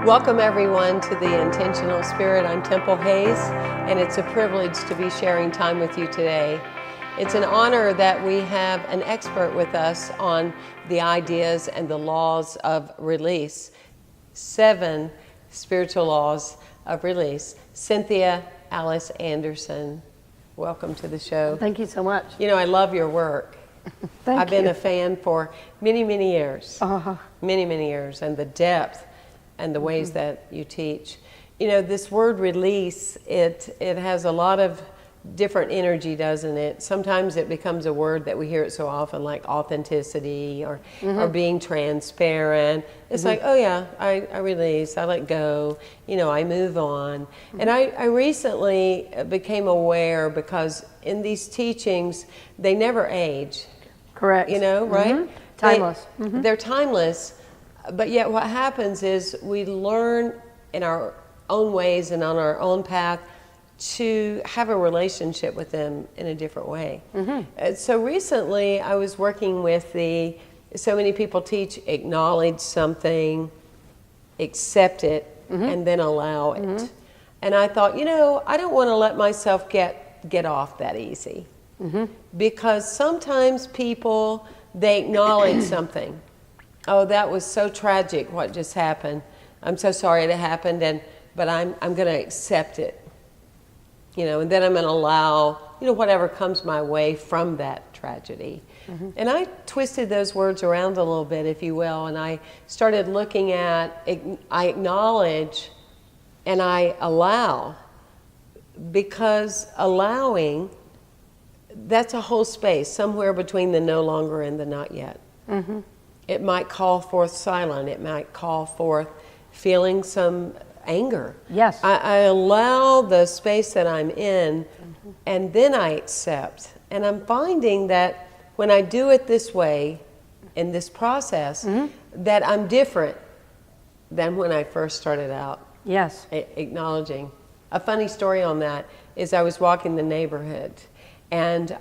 Welcome everyone to the Intentional Spirit. I'm Temple Hayes, and it's a privilege to be sharing time with you today. It's an honor that we have an expert with us on the ideas and the laws of release. 7 spiritual laws of release. Cynthia Alice Anderson, welcome to the show. Thank you so much. You know, I love your work. I've been a fan for many, many years. Many years, and the depth and the ways that you teach. You know, this word release, it has a lot of different energy, doesn't it? Sometimes it becomes a word that we hear it so often, like authenticity or being transparent. It's like, oh yeah, I release, I let go, you know, I move on. And I recently became aware, because in these teachings, they never age. Correct. You know, right? Timeless. They're timeless. But yet what happens is we learn in our own ways and on our own path to have a relationship with them in a different way. So recently I was working with so many people teach acknowledge something, accept it, and then allow it. And I thought, you know, I don't want to let myself get off that easy. Because sometimes people, they acknowledge something. Oh, that was so tragic what just happened. I'm so sorry it happened, but I'm going to accept it. You know, and then I'm going to allow, you know, whatever comes my way from that tragedy. And I twisted those words around a little bit, if you will, and I started looking at, I acknowledge and I allow, because allowing, that's a whole space, somewhere between the no longer and the not yet. It might call forth silence. It might call forth feeling some anger. Yes. I allow the space that I'm in, and then I accept. And I'm finding that when I do it this way, in this process, that I'm different than when I first started out. Yes. Acknowledging. A funny story on that is I was walking the neighborhood, and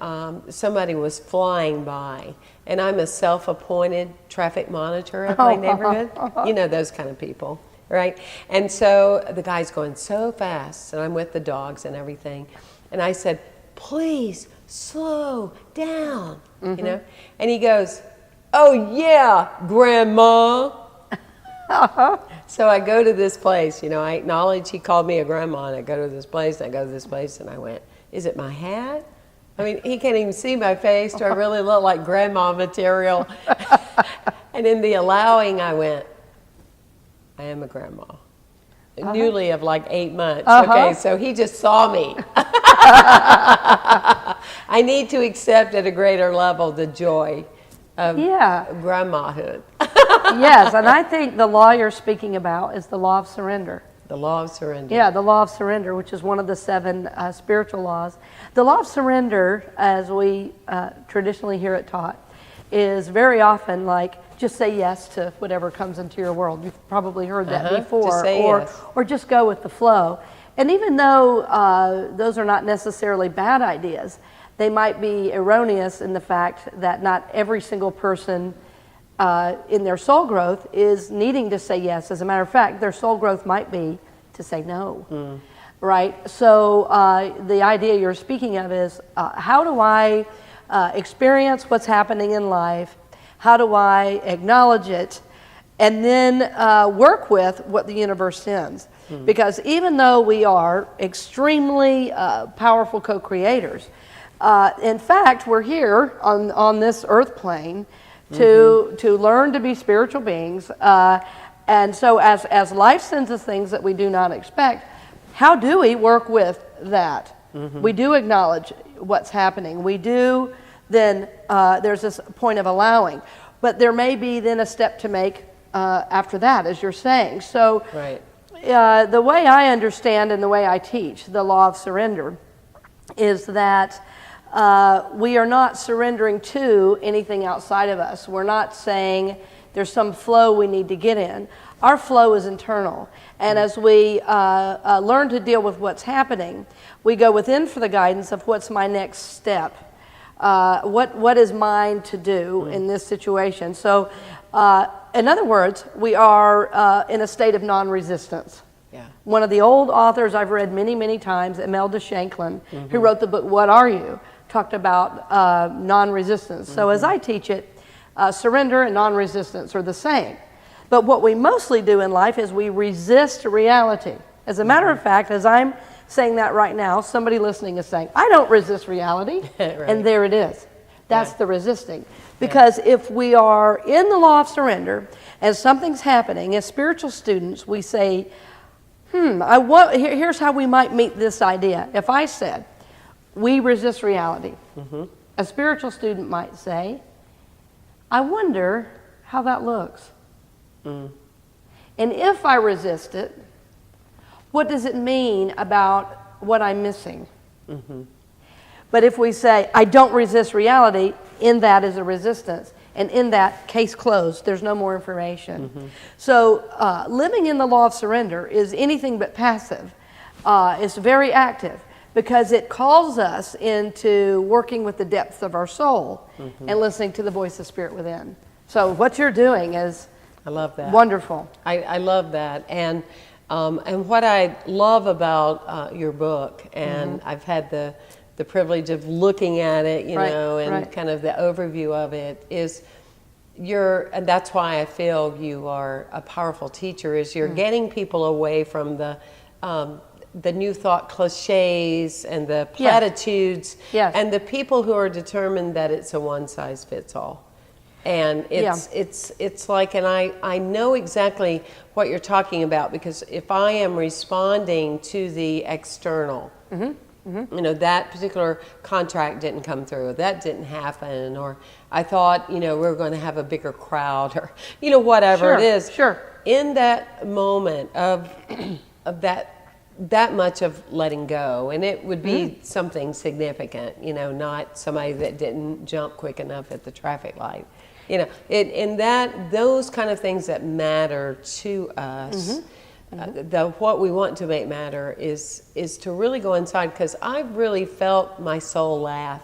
somebody was flying by, and I'm a self-appointed traffic monitor of my neighborhood. You know those kind of people, right? And so the guy's going so fast, and I'm with the dogs and everything, and I said, please slow down, you know? And he goes, oh yeah, Grandma. So I go to this place, you know, I acknowledge he called me a grandma, and I go to this place, and I go to this place, and I went, is it my hat? I mean, he can't even see my face. Do I really look like grandma material? And in the allowing, I went, I am a grandma. Newly of like 8 months. Okay, so he just saw me. I need to accept at a greater level the joy of grandmahood. Yes, and I think the law you're speaking about is the law of surrender. The law of surrender. Yeah, the law of surrender, which is one of the 7 spiritual laws. The law of surrender, as we traditionally hear it taught, is very often like, just say yes to whatever comes into your world. You've probably heard that before. Just say yes. Or just go with the flow. And even though those are not necessarily bad ideas, they might be erroneous in the fact that not every single person in their soul growth is needing to say yes. As a matter of fact, their soul growth might be to say no, right? So the idea you're speaking of is, how do I experience what's happening in life? How do I acknowledge it? And then work with what the universe sends. Because even though we are extremely powerful co-creators, in fact, we're here on this earth plane to learn to be spiritual beings. And so as life sends us things that we do not expect, how do we work with that? We do acknowledge what's happening. We do then, there's this point of allowing. But there may be then a step to make after that, as you're saying. So the way I understand and the way I teach the law of surrender is that we are not surrendering to anything outside of us. We're not saying there's some flow we need to get in. Our flow is internal. And as we learn to deal with what's happening, we go within for the guidance of what's my next step. What is mine to do in this situation? So in other words, we are in a state of non-resistance. Yeah. One of the old authors I've read many, many times, Imelda Shanklin, who wrote the book, What Are You?, talked about non-resistance. So as I teach it, surrender and non-resistance are the same. But what we mostly do in life is we resist reality. As a matter of fact, as I'm saying that right now, somebody listening is saying, I don't resist reality. Right. And there it is. That's the resisting. Because if we are in the law of surrender and something's happening, as spiritual students, we say, here's how we might meet this idea. If I said, we resist reality, a spiritual student might say, I wonder how that looks. And if I resist it, what does it mean about what I'm missing? But if we say, I don't resist reality, in that is a resistance. And in that, case closed, there's no more information. So living in the law of surrender is anything but passive. It's very active because it calls us into working with the depths of our soul and listening to the voice of Spirit within. So what you're doing is I love that. Wonderful. I love that. And what I love about your book, and I've had the privilege of looking at it, you know, and kind of the overview of it, is and that's why I feel you are a powerful teacher, is you're getting people away from the new thought cliches and the platitudes and the people who are determined that it's a one size fits all. And it's like, and I know exactly what you're talking about, because if I am responding to the external, you know, that particular contract didn't come through, that didn't happen, or I thought, you know, we were going to have a bigger crowd, or, you know, whatever it is. In that moment of that much of letting go, and it would be something significant, you know, not somebody that didn't jump quick enough at the traffic light. You know, those kind of things that matter to us, what we want to make matter is to really go inside, because I've really felt my soul laugh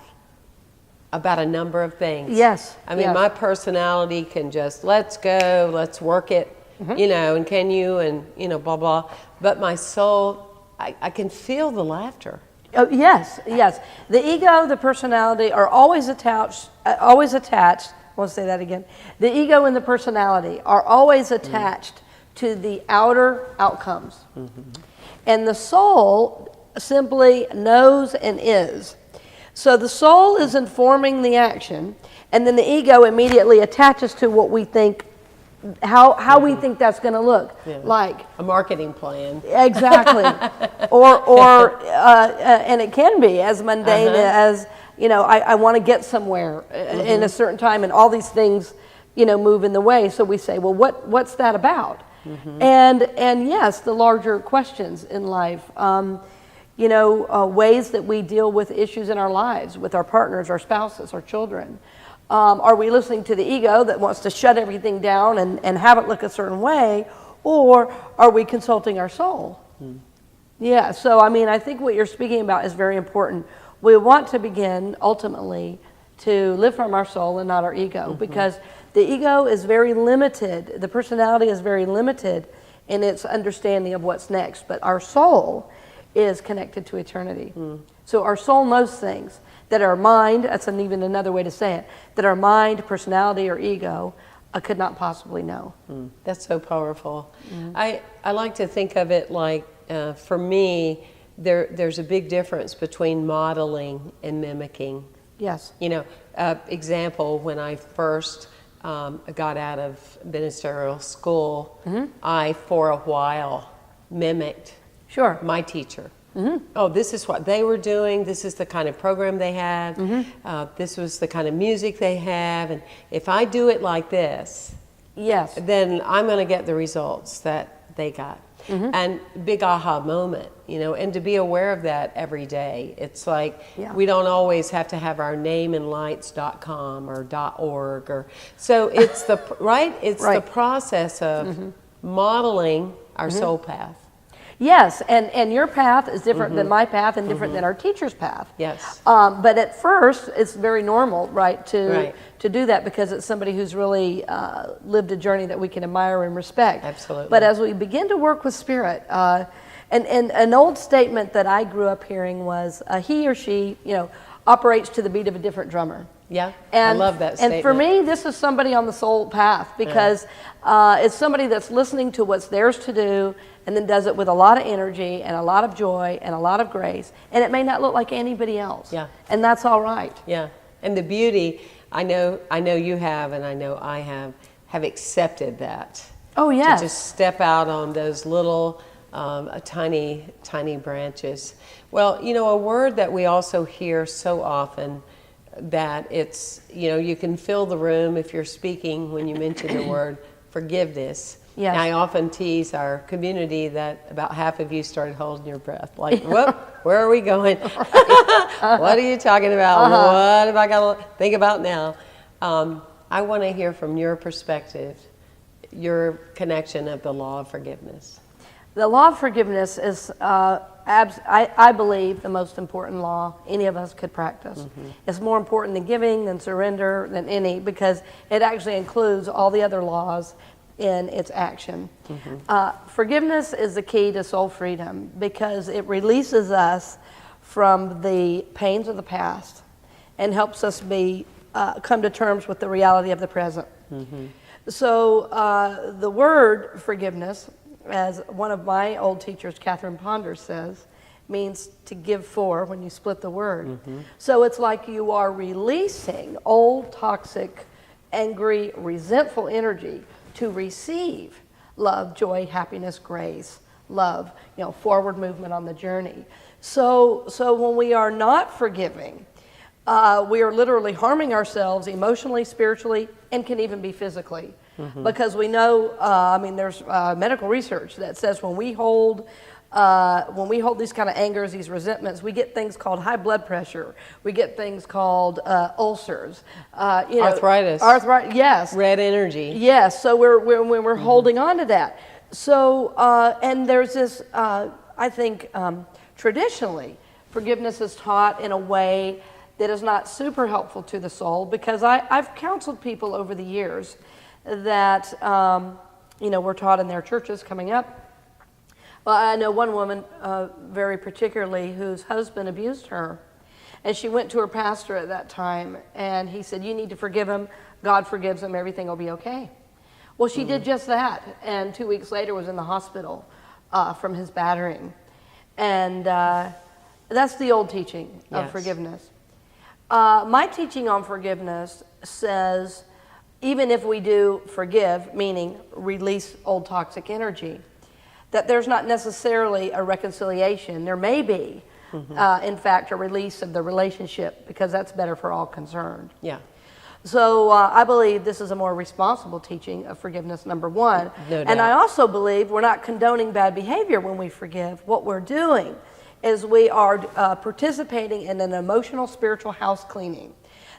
about a number of things. I mean, my personality can just, let's go, let's work it, you know, and can you, and, you know, blah, blah. But my soul, I can feel the laughter. Oh, yes. The ego, the personality are always attached. I want to say that again. The ego and the personality are always attached to the outer outcomes. And the soul simply knows and is. So the soul is informing the action, and then the ego immediately attaches to what we think, how we think that's going to look like. A marketing plan. Exactly. or and it can be as mundane as, you know, I want to get somewhere in a certain time, and all these things, you know, move in the way. So we say, well, what's that about? And yes, the larger questions in life, you know, ways that we deal with issues in our lives, with our partners, our spouses, our children. Are we listening to the ego that wants to shut everything down and have it look a certain way, or are we consulting our soul? Yeah, so I mean, I think what you're speaking about is very important. We want to begin ultimately to live from our soul and not our ego, because the ego is very limited, the personality is very limited in its understanding of what's next, but our soul is connected to eternity. So our soul knows things that our mind, that's even another way to say it, that our mind, personality, or ego could not possibly know. That's so powerful. I like to think of it like, for me, there's a big difference between modeling and mimicking. Yes. You know, example, when I first got out of ministerial school, I, for a while, mimicked my teacher. Oh, this is what they were doing. This is the kind of program they had. This was the kind of music they have. And if I do it like this, then I'm going to get the results that they got. And big aha moment, you know, and to be aware of that every day. It's like we don't always have to have our nameandlights.com or .org, or so it's the the process of modeling our soul path. Yes, and your path is different than my path and different than our teacher's path. Yes. But at first, it's very normal, right, Right. to do that because it's somebody who's really lived a journey that we can admire and respect. Absolutely. But as we begin to work with spirit, and an old statement that I grew up hearing was, he or she, operates to the beat of a different drummer. Yeah, And, I love that statement. And for me, this is somebody on the soul path because it's somebody that's listening to what's theirs to do and then does it with a lot of energy and a lot of joy and a lot of grace. And it may not look like anybody else. Yeah. And that's all right. Yeah, and the beauty, I know you have, and I know I have accepted that. Oh, yes. To just step out on those little, tiny branches. Well, a word that we also hear so often that it's, you can fill the room if you're speaking when you mention the word forgiveness. Yes. And I often tease our community that about half of you started holding your breath. Like, whoop, where are we going? What are you talking about? What have I got to think about now? I want to hear from your perspective, your connection of the law of forgiveness. The law of forgiveness is, I believe, the most important law any of us could practice. It's more important than giving, than surrender, than any, because it actually includes all the other laws in its action. Forgiveness is the key to soul freedom because it releases us from the pains of the past and helps us come to terms with the reality of the present. So the word forgiveness, as one of my old teachers, Catherine Ponder, says, means to give for when you split the word. So it's like you are releasing old, toxic, angry, resentful energy to receive love, joy, happiness, grace, love, forward movement on the journey. So when we are not forgiving, we are literally harming ourselves emotionally, spiritually, and can even be physically. Because we know, there's medical research that says when we hold these kind of angers, these resentments, we get things called high blood pressure. We get things called ulcers. Arthritis. Yes. Red energy. Yes. So we're holding on to that. So and there's this. I think traditionally, forgiveness is taught in a way that is not super helpful to the soul because I've counseled people over the years that were taught in their churches coming up. Well, I know one woman very particularly whose husband abused her, and she went to her pastor at that time, and he said, "You need to forgive him. God forgives him. Everything will be okay." Well, she did just that, and 2 weeks later was in the hospital from his battering, and that's the old teaching of forgiveness. My teaching on forgiveness says, even if we do forgive, meaning release old toxic energy, that there's not necessarily a reconciliation. There may be, in fact, a release of the relationship because that's better for all concerned. Yeah. So I believe this is a more responsible teaching of forgiveness, number one. No doubt. And I also believe we're not condoning bad behavior when we forgive. What we're doing is we are participating in an emotional, spiritual house cleaning.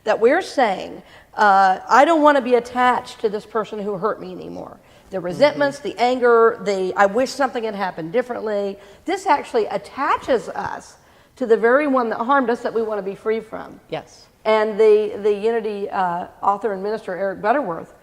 That we're saying, I don't want to be attached to this person who hurt me anymore. The resentments, the anger, I wish something had happened differently. This actually attaches us to the very one that harmed us that we want to be free from. Yes. And the Unity author and minister, Eric Butterworth,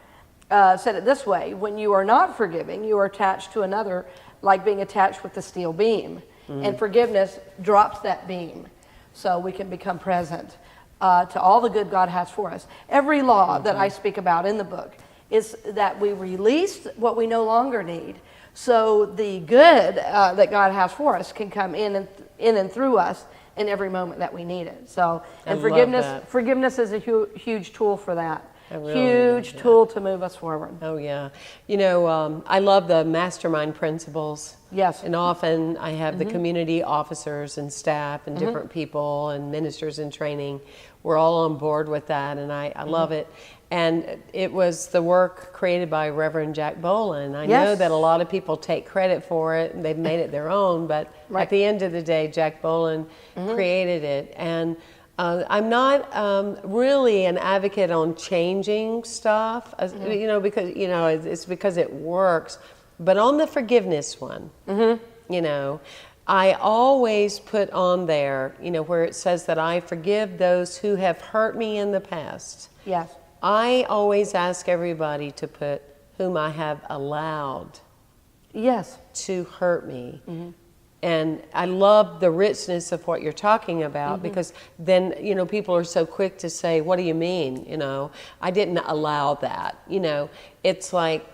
said it this way: when you are not forgiving, you are attached to another like being attached with the steel beam. And forgiveness drops that beam so we can become present to all the good God has for us. Every law that I speak about in the book is that we release what we no longer need so the good that God has for us can come in and through us in every moment that we need it. So, and forgiveness is a huge tool for that. Huge tool to move us forward. Oh yeah. I love the mastermind principles. Yes. And often I have the community officers and staff and different people and ministers in training. We're all on board with that, and I love it. And it was the work created by Reverend Jack Boland. I know that a lot of people take credit for it, and they've made it their own, but at the end of the day, Jack Boland created it. And I'm not really an advocate on changing stuff, because it's because it works. But on the forgiveness one, I always put on there, where it says that I forgive those who have hurt me in the past. Yes. I always ask everybody to put whom I have allowed Yes. to hurt me. And I love the richness of what you're talking about, because then, people are so quick to say, what do you mean? I didn't allow that. It's like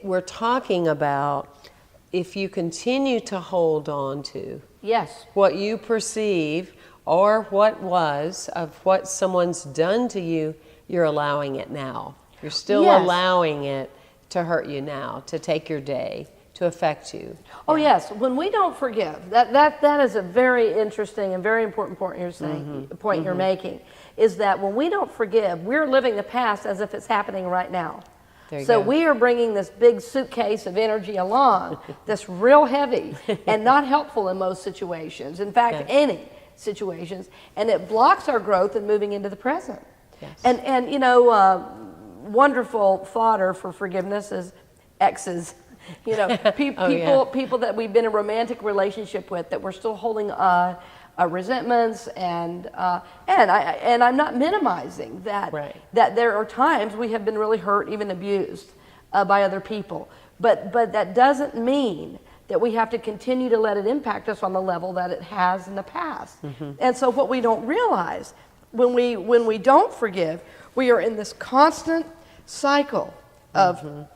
we're talking about if you continue to hold on to Yes. what you perceive or what was of what someone's done to you, you're allowing it now. You're still Yes. allowing it to hurt you now, to take your day, to affect you. Oh yes, when we don't forgive, that is a very interesting and very important point you're saying. Point you're making is that when we don't forgive, we're living the past as if it's happening right now. There you So go. we are bringing this big suitcase of energy along that's real heavy and not helpful in most situations. In fact, any situations, and it blocks our growth in moving into the present. Yes. And wonderful fodder for forgiveness is exes. People that we've been in a romantic relationship with that we're still holding resentments, and I'm not minimizing that. Right. That there are times we have been really hurt, even abused by other people, but that doesn't mean that we have to continue to let it impact us on the level that it has in the past. And so what we don't realize when we don't forgive, we are in this constant cycle of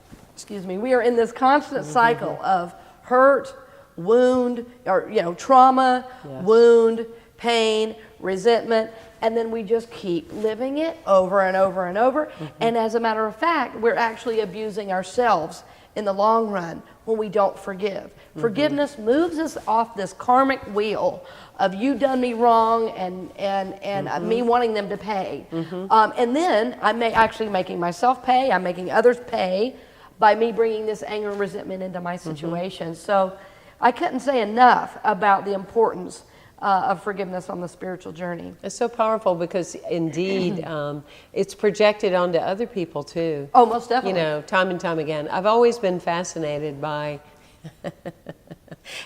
we are in this constant cycle of hurt, wound, or trauma, wound, pain, resentment, and then we just keep living it over and over and over. And as a matter of fact, we're actually abusing ourselves in the long run when we don't forgive. Forgiveness moves us off this karmic wheel of you done me wrong and me wanting them to pay. And then I'm actually making myself pay, I'm making others pay by me bringing this anger and resentment into my situation. So I couldn't say enough about the importance of forgiveness on the spiritual journey. It's so powerful because indeed it's projected onto other people too. Oh, most definitely. Time and time again. I've always been fascinated by,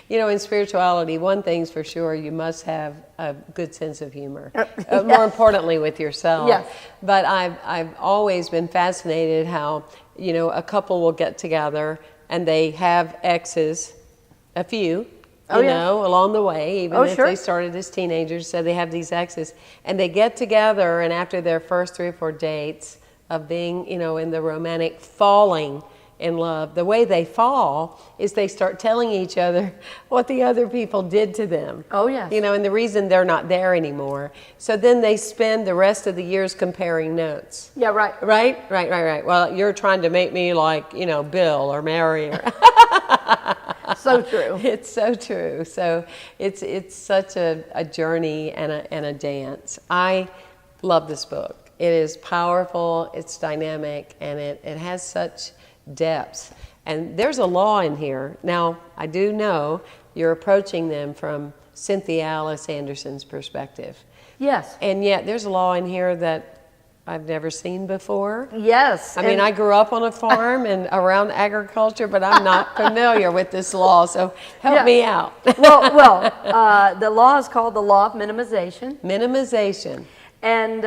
in spirituality, one thing's for sure, you must have a good sense of humor. More importantly, with yourself. Yes. But I've always been fascinated how, a couple will get together and they have exes, a few, along the way, even if they started as teenagers, so they have these exes, and they get together, and after their first 3 or 4 dates of being, in the romantic falling in love, the way they fall is they start telling each other what the other people did to them. Oh, yes. And the reason they're not there anymore. So then they spend the rest of the years comparing notes. Yeah, right. Right. Well, you're trying to make me like, Bill or Mary. So true. It's so true. So it's such a journey and a dance. I love this book. It is powerful, it's dynamic, and it has such depth. And there's a law in here. Now, I do know you're approaching them from Cynthia Alice Anderson's perspective. Yes. And yet there's a law in here that I've never seen before. Yes. I mean, I grew up on a farm and around agriculture, but I'm not familiar with this law, so help me out. The law is called the Law of Minimization. Minimization. And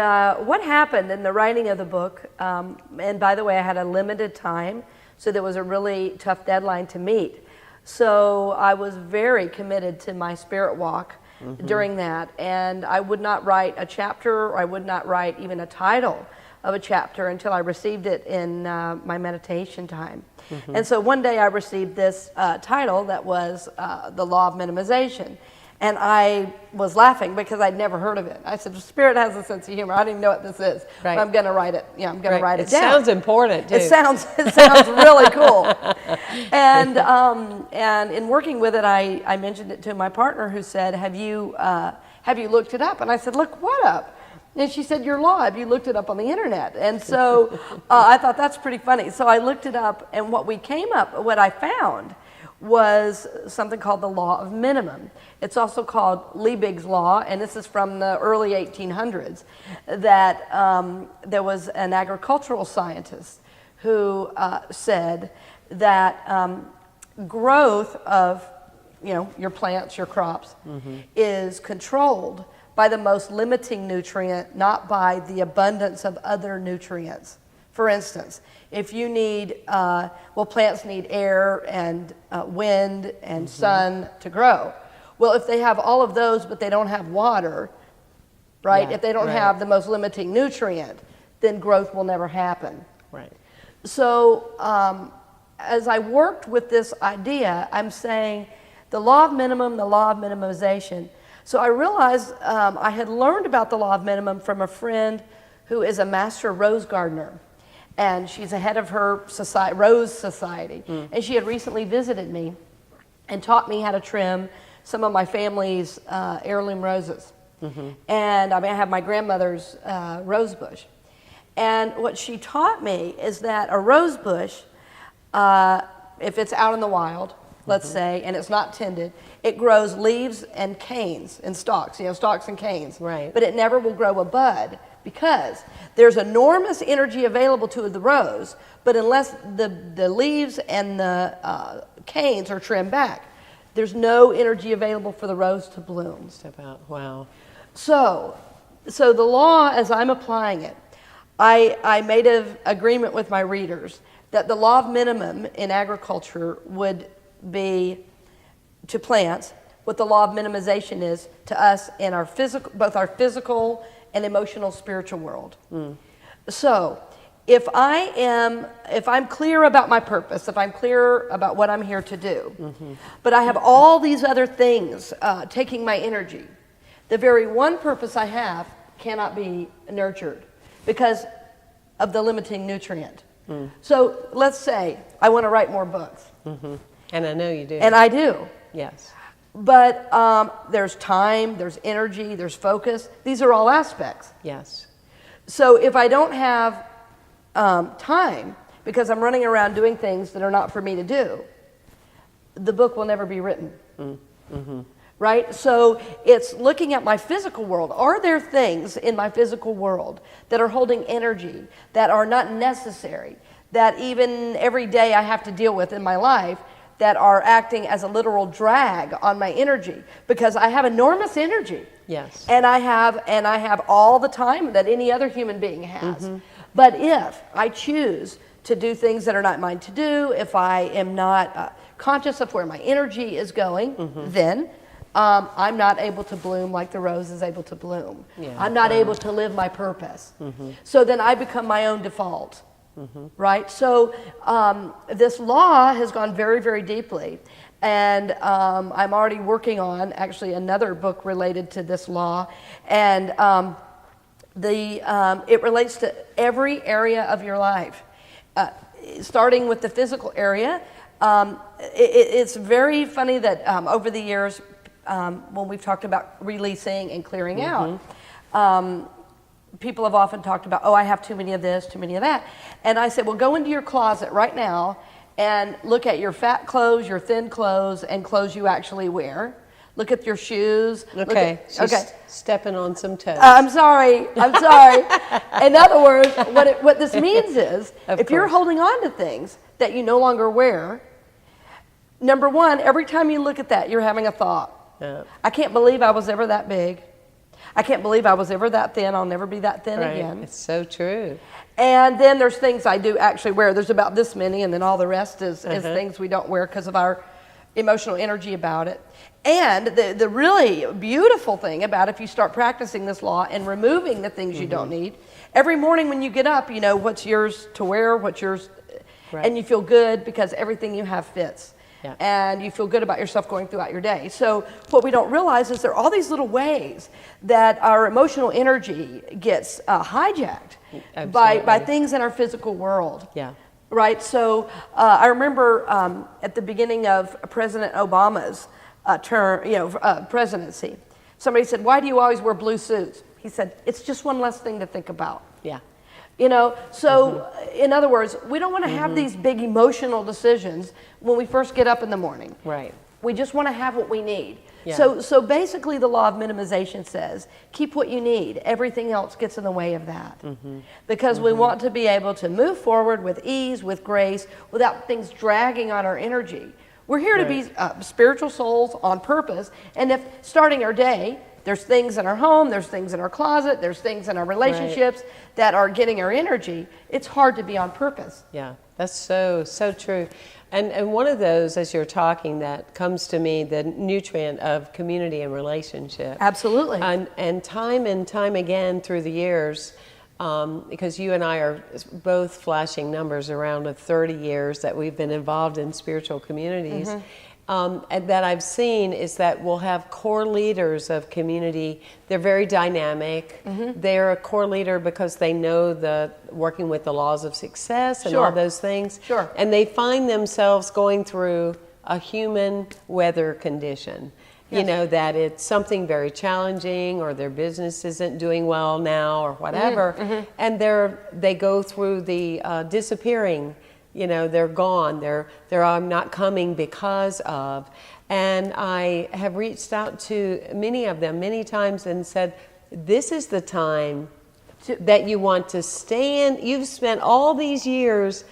what happened in the writing of the book, and by the way, I had a limited time, so there was a really tough deadline to meet. So I was very committed to my spirit walk during that, and I would not write a chapter, or I would not write even a title of a chapter until I received it in my meditation time. And so one day I received this title that was the Law of Minimization. And I was laughing because I'd never heard of it. I said, Spirit has a sense of humor. I don't even know what this is. Right. But I'm going to write it. I'm going to write it down. It sounds important, too. It sounds really cool. And in working with it, I mentioned it to my partner, who said, have you looked it up? And I said, look what up? And she said, your law, have you looked it up on the internet? And so I thought that's pretty funny. So I looked it up, and what I found was something called the Law of Minimum. It's also called Liebig's Law, and this is from the early 1800s, that there was an agricultural scientist who said that growth of your plants, your crops, is controlled by the most limiting nutrient, not by the abundance of other nutrients. For instance, if you need, plants need air and wind and sun to grow. Well, if they have all of those, but they don't have water, right? Yeah, if they don't have the most limiting nutrient, then growth will never happen. Right. So as I worked with this idea, I'm saying the law of minimum, the law of minimization. So I realized I had learned about the law of minimum from a friend who is a master rose gardener. And she's the head of her rose society. And she had recently visited me and taught me how to trim some of my family's heirloom roses. And I have my grandmother's rose bush. And what she taught me is that a rose bush, if it's out in the wild, let's say, and it's not tended, it grows leaves and canes and stalks, stalks and canes. Right. But it never will grow a bud because there's enormous energy available to the rose, but unless the leaves and the canes are trimmed back, there's no energy available for the rose to bloom. Step out. Wow. So the law, as I'm applying it, I made an agreement with my readers that the law of minimum in agriculture would be to plants what the law of minimization is to us in our physical, both our physical and emotional spiritual world. So if I'm clear about my purpose, if I'm clear about what I'm here to do, but I have all these other things taking my energy, the very one purpose I have cannot be nurtured because of the limiting nutrient. So let's say I want to write more books. And I know you do. And I do. Yes. But there's time, there's energy, there's focus. These are all aspects. Yes. So if I don't have time because I'm running around doing things that are not for me to do, the book will never be written. Right? So it's looking at my physical world. Are there things in my physical world that are holding energy, that are not necessary, that even every day I have to deal with in my life, that are acting as a literal drag on my energy? Because I have enormous energy. Yes. And I have all the time that any other human being has. But if I choose to do things that are not mine to do, if I am not conscious of where my energy is going, then I'm not able to bloom like the rose is able to bloom. Yeah. I'm not able to live my purpose. So then I become my own default. Right? So this law has gone very, very deeply. And I'm already working on actually another book related to this law. And it relates to every area of your life. Starting with the physical area, it's very funny that over the years, when we've talked about releasing and clearing out, people have often talked about, I have too many of this, too many of that. And I said, well, go into your closet right now and look at your fat clothes, your thin clothes, and clothes you actually wear. Look at your shoes. Okay. She's stepping on some toes. I'm sorry. In other words, what this means is, if you're holding on to things that you no longer wear, number one, every time you look at that, you're having a thought. Yeah. I can't believe I was ever that big. I can't believe I was ever that thin. I'll never be that thin again. It's so true. And then there's things I do actually wear. There's about this many, and then all the rest is things we don't wear because of our emotional energy about it. And the really beautiful thing about if you start practicing this law and removing the things you don't need, every morning when you get up, you know what's yours to wear, what's yours, and you feel good because everything you have fits. Yeah. And you feel good about yourself going throughout your day. So what we don't realize is there are all these little ways that our emotional energy gets hijacked by things in our physical world. Yeah. Right? So I remember at the beginning of President Obama's presidency, somebody said, "Why do you always wear blue suits?" He said, "It's just one less thing to think about." Yeah. So in other words, we don't want to have these big emotional decisions when we first get up in the morning. Right. We just want to have what we need. Yeah. So basically the law of minimization says, keep what you need. Everything else gets in the way of that. Because we want to be able to move forward with ease, with grace, without things dragging on our energy. We're here to be spiritual souls on purpose. And if starting our day, there's things in our home, there's things in our closet, there's things in our relationships that are getting our energy, it's hard to be on purpose. Yeah, that's so true. And one of those, as you're talking, that comes to me, the nutrient of community and relationship. Absolutely. And time again through the years, because you and I are both flashing numbers around the 30 years that we've been involved in spiritual communities, and that I've seen is that we'll have core leaders of community. They're very dynamic. They're a core leader because they know the working with the laws of success and all those things. And they find themselves going through a human weather condition. You know, that it's something very challenging, or their business isn't doing well now, or whatever. And they go through the disappearing. You know, they're gone. They're I'm not coming because of. And I have reached out to many of them many times and said, this is the time that you want to stay in. You've spent all these years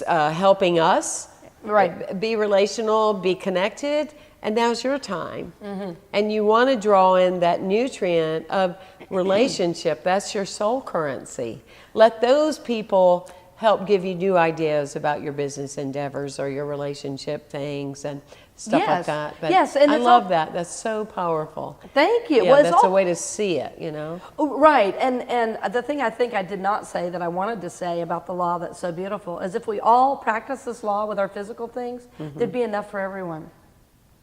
helping us be relational, be connected, and now's your time. And you want to draw in that nutrient of relationship. That's your soul currency. Let those people help give you new ideas about your business endeavors or your relationship things and stuff like that. But and I love that. That's so powerful. Thank you. Yeah, well, that's a way to see it, you know. Right. And the thing I think I did not say that I wanted to say about the law that's so beautiful is if we all practice this law with our physical things, there'd be enough for everyone.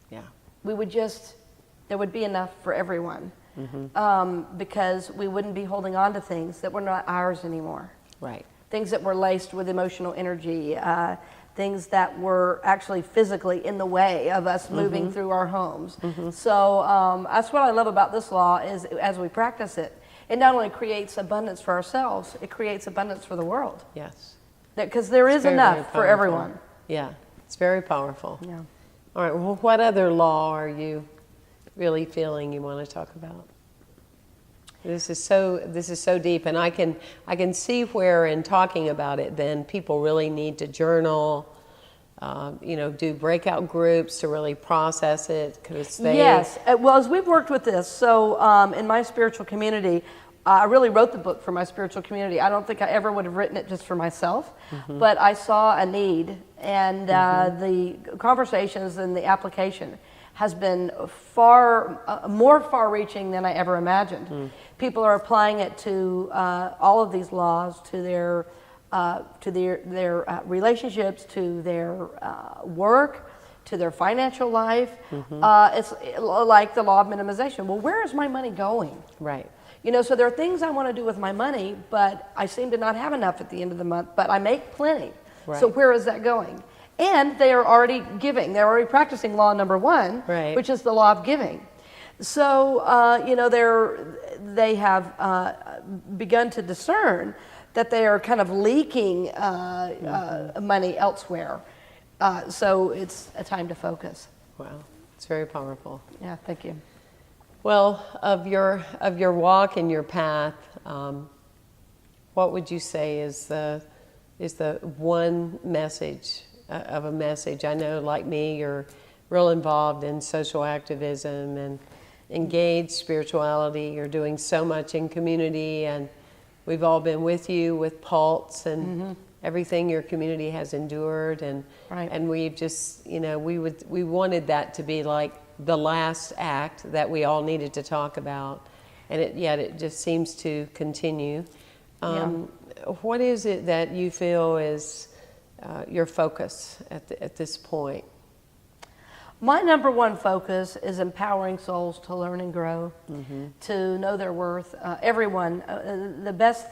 Yeah. There would be enough for everyone because we wouldn't be holding on to things that were not ours anymore. Right. Things that were laced with emotional energy, things that were actually physically in the way of us moving through our homes. So that's what I love about this law is as we practice it, it not only creates abundance for ourselves, it creates abundance for the world. Yes. Because there is enough for everyone. Yeah, it's very powerful. Yeah. All right, well, what other law are you really feeling you want to talk about? This is so deep, and I can see where in talking about it, then people really need to journal, do breakout groups to really process it. Yes. Well, as we've worked with this, so in my spiritual community, I really wrote the book for my spiritual community. I don't think I ever would have written it just for myself, but I saw a need, and the conversations and the application has been more far-reaching than I ever imagined. People are applying it to all of these laws, to their relationships, to their work, to their financial life. It's like the law of minimization. Well, where is my money going? Right. You know, so there are things I want to do with my money, but I seem to not have enough at the end of the month, but I make plenty. Right. So where is that going? And they are already giving. They're already practicing law number 1, which is the law of giving. So, they have begun to discern that they are kind of leaking money elsewhere. So it's a time to focus. Wow, it's very powerful. Yeah, thank you. Well, of your walk and your path, what would you say is the one message of a message? I know, like me, you're real involved in social activism and engaged spirituality. You're doing so much in community, and we've all been with you with Pulse and everything your community has endured, and we've just, we wanted that to be like the last act that we all needed to talk about, and it just seems to continue. What is it that you feel is your focus at this point? My number one focus is empowering souls to learn and grow, to know their worth. Everyone, the best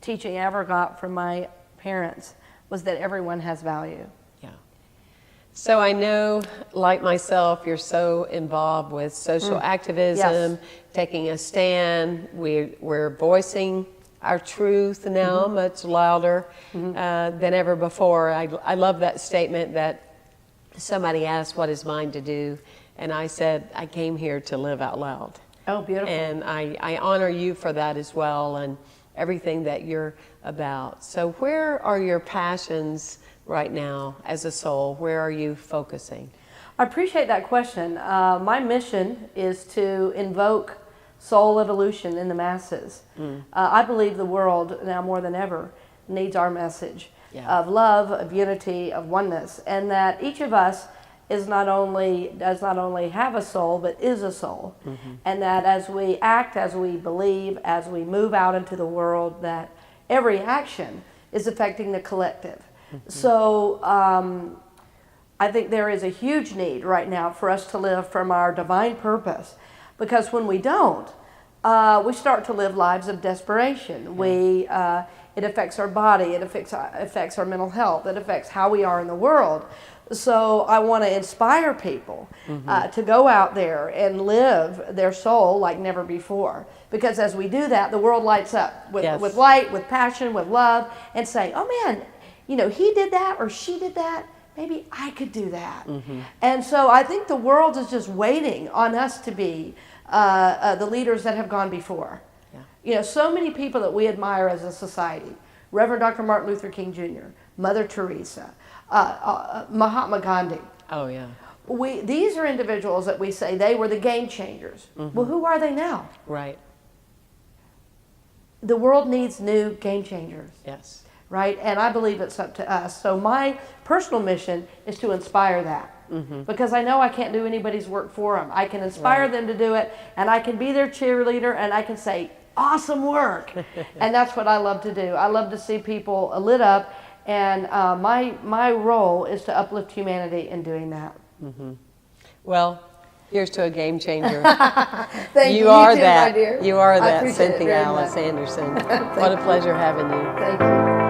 teaching I ever got from my parents was that everyone has value. Yeah. So I know, like myself, you're so involved with social activism, taking a stand. We're voicing our truth now much louder than ever before. I love that statement that somebody asked, what is mine to do? And I said, I came here to live out loud. Oh, beautiful. And I honor you for that as well, and everything that you're about. So where are your passions right now as a soul? Where are you focusing? I appreciate that question. My mission is to invoke soul evolution in the masses. I believe the world now more than ever needs our message of love, of unity, of oneness, and that each of us does not only have a soul, but is a soul. And that as we act, as we believe, as we move out into the world, that every action is affecting the collective. So I think there is a huge need right now for us to live from our divine purpose, because when we don't, we start to live lives of desperation. It affects our body, it affects our mental health, it affects how we are in the world. So I want to inspire people to go out there and live their soul like never before. Because as we do that, the world lights up with light, with passion, with love, and say, oh man, you know, he did that or she did that. Maybe I could do that. And so I think the world is just waiting on us to be the leaders that have gone before. You know, so many people that we admire as a society, Reverend Dr. Martin Luther King Jr., Mother Teresa, Mahatma Gandhi. Oh, yeah. These are individuals that we say they were the game changers. Well, who are they now? Right. The world needs new game changers. Yes. Right? And I believe it's up to us. So my personal mission is to inspire that. Because I know I can't do anybody's work for them. I can inspire them to do it, and I can be their cheerleader, and I can say, awesome work. And that's what I love to do. I love to see people lit up, and my role is to uplift humanity in doing that. Well, here's to a game changer. Thank you. You are too, that. my dear. You are I that, appreciate it Cynthia very Alice much. Anderson. What a pleasure having you. Thank you.